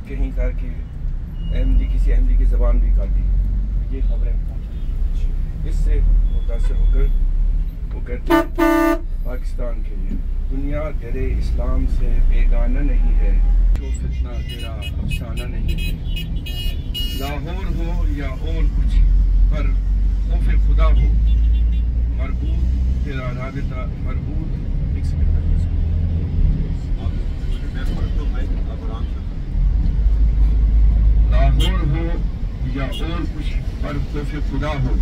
کہیں کا کہ کسی احمدی کی زبان بھی کاٹی، یہ خبریں پہنچتی۔ اس سے متاثر ہو کر وہ کہتے ہیں پاکستان کے لیے، دنیا تیرے اسلام سے بیگانہ نہیں ہے، جو فتنہ تیرا افسانہ نہیں ہے، لاہور ہو یا اور کچھ پر خوف خدا ہو، مربوط تیرا رابطہ مربوط۔ لاہور ہو یا اور کچھ پر خوف خدا ہو،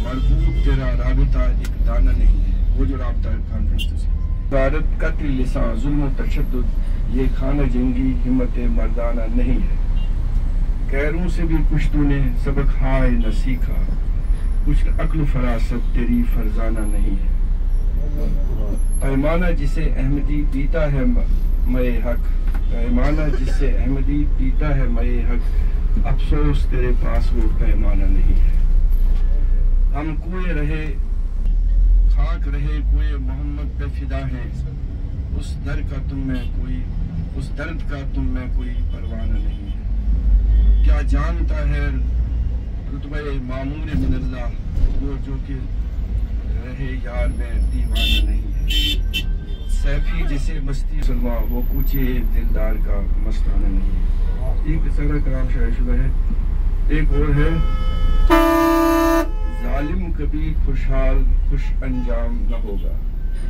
مربوط تیرا رابطہ ایک دانہ نہیں ہے۔ وہ جو رابطہ کانفرنس سے غارت قتل لسان ظلم و تشدد، یہ کھانا جنگی ہمت مردانہ نہیں ہے۔ غیروں سے بھی کچھ تو نے سبق ہائے نہ سیکھا، کچھ عقل و فراست تیری فرزانہ نہیں ہے۔ پیمانہ جسے احمدی پیتا ہے مئے حق، پیمانہ جس سے احمدی پیتا ہے مئے حق، افسوس تیرے پاس وہ پیمانہ نہیں ہے۔ ہم کوئے رہے خاک رہے کوئے محمد پہ فدا ہے، اس درد کا تم میں کوئی پروانہ نہیں ہے۔ کیا جانتا ہے رتبہ معمور من اللہ، وہ جو کہ رہے یار میں دیوانہ نہیں ہے۔ سیفی جسے مستی سلما، وہ کوچے دلدار کا مستانہ نہیں ہے۔ ایک سارا کلام شائع شدہ ہے۔ ایک اور ہے، ظالم کبھی خوشحال خوش انجام نہ ہوگا،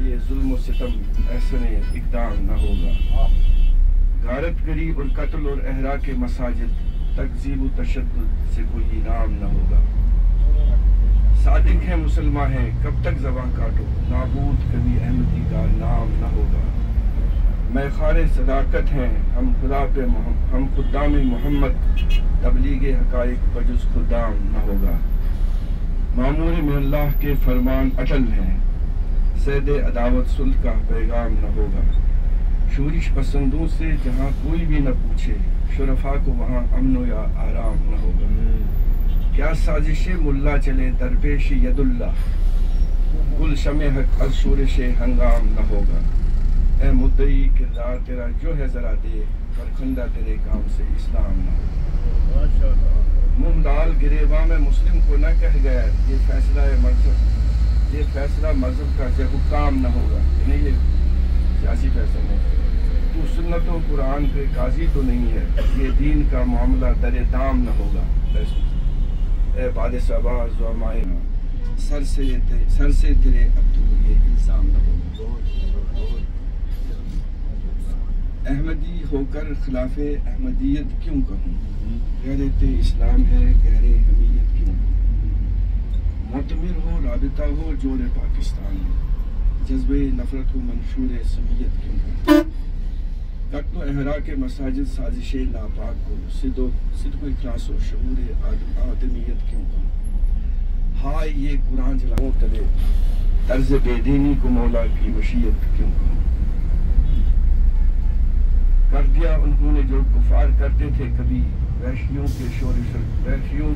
یہ ظلم و ستم احسن اقدام نہ ہوگا۔ غارت گری اور قتل اور احراق مساجد، تکذیب و تشدد سے کوئی انعام نہ ہوگا۔ صادق ہیں مسلمان ہیں کب تک زباں کاٹو، نابود کبھی احمدی کا نام نہ ہوگا۔ میخوار صداقت ہیں ہم خدام محمد، تبلیغ حقائق بجز خدام نہ ہوگا۔ معمور من اللہ کے فرمان اٹل ہیں، سید عداوت صلح کا پیغام نہ ہوگا۔ شورش پسندوں سے جہاں کوئی بھی نہ پوچھے، شرفاء کو وہاں امن و یا آرام نہ ہوگا۔ کیا سازش ملا چلے درپیش ید اللہ، گل شمع حق از شورش ہنگام نہ ہوگا۔ اے مدعی کردار تیرا جو ہے ذرا دے، پرکھندہ تیرے کام سے اسلام نہ ہوگا۔ منہ ڈال گریباں میں مسلم کو نہ کہہ گیا، یہ فیصلہ مذہب کا حکام نہ ہوگا۔ یعنی یہ سیاسی فیصلہ نہیں، تو سنت و قرآن پہ قاضی تو نہیں ہے، یہ دین کا معاملہ در دام نہ ہوگا۔ اے باد صبا زعمائے، سر سے تیرے اب تو یہ الزام نہ ہوگا۔ احمدی ہو کر خلاف احمدیت کیوں کہوں، غیرت اسلام ہے غیر حمیت کیوں کہوں۔ معتمر ہو رابطہ ہو جوڑ پاکستان میں، جذبہ نفرت و منشور سمیت کیوں کہوں۔ قتل و احراق مساجد سازش ناپاک کو، صدق و اخلاص و شعور آدمیت کیوں کہوں۔ ہائے یہ قرآن جلاؤں تلے، طرز بے دینی کو مولا کی مشیت کیوں کہوں۔ کر دیا انہوں نے جو کفار کرتے تھے کبھی، وحشیوں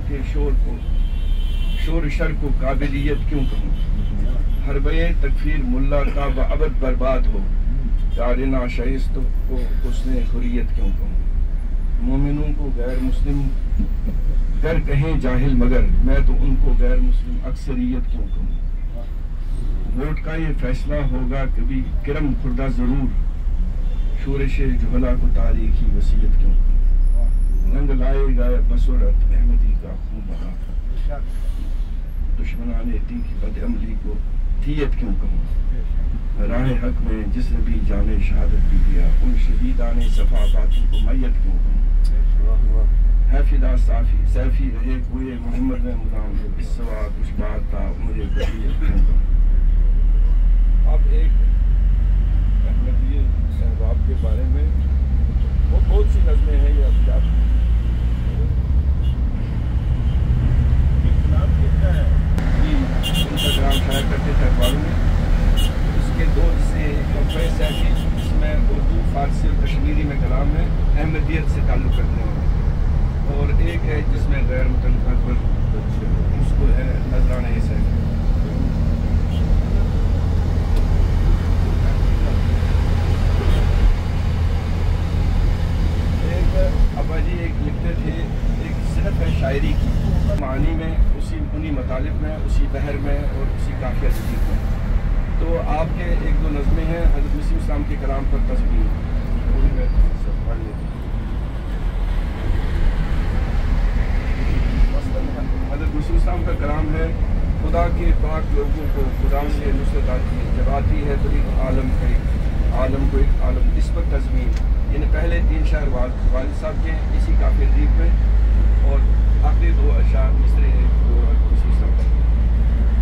کے شور شر کو قابلیت کیوں کہوں۔ حربے تکفیر ملا کا بابد برباد ہو، کارنا شائست کو حسن حریت کیوں کہوں۔ مومنوں کو غیر مسلم گر کہیں جاہل مگر، میں تو ان کو غیر مسلم اکثریت کیوں کہوں۔ ووٹ کا یہ فیصلہ ہوگا کبھی کرم خوردہ ضرور، شورش جہلا کو تاریخی وصیت کیوں کہوں۔ رنگ لائے گائے بصورت احمدی کا خون بہا، دشمنان دین کی بد عملی کو دیت کیوں کہوں۔ راہ حق میں جس نے بھی جامع شہادت بھی دیا، ان شہیدان صفا باطن کو میت کیوں کہوں۔ ہے فدا صافی سیفی رہے کوئے محمد میں مدام، اس سوا کچھ بات تھا مجھے بقیت کیوں کہوں۔ اب ایک احمدی احباب کے بارے میں وہ بہت سی نظمیں ہیں، یہ ابیات ان کا کلام شائع کرتے تھے اخباروں میں۔ اس کے دو حصے، ایک سیفی جس میں اردو فارسی اور کشمیری میں کلام ہے احمدیت سے تعلق رکھنے والا، اور ایک ہے جس میں غیر متعلق پر اس کو ہے نذرانہ سیفی۔ جی ایک لکھتے تھے، ایک صنف ہے شاعری کی، معانی میں انہی مطالب میں، اسی بحر میں اور اسی قافیہ جدید میں. تو آپ کے ایک دو نظمیں ہیں حضرت مسیح اسلام کے کلام پر تزمین، ان میں سب پڑھ لیتے ہیں. حضرت مسیح اسلام کا کلام ہے: خدا کے پاک لوگوں کو خدا سے نصرت آتی ہے جب آتی ہے تو ایک عالم کو ایک عالم. اس پر تزمین، یعنی پہلے 3 شعر والد صاحب کے اسی قافیہ جدید میں، اور آخری 2 اشعار مصرے ہیں جو مسیح اسلام کا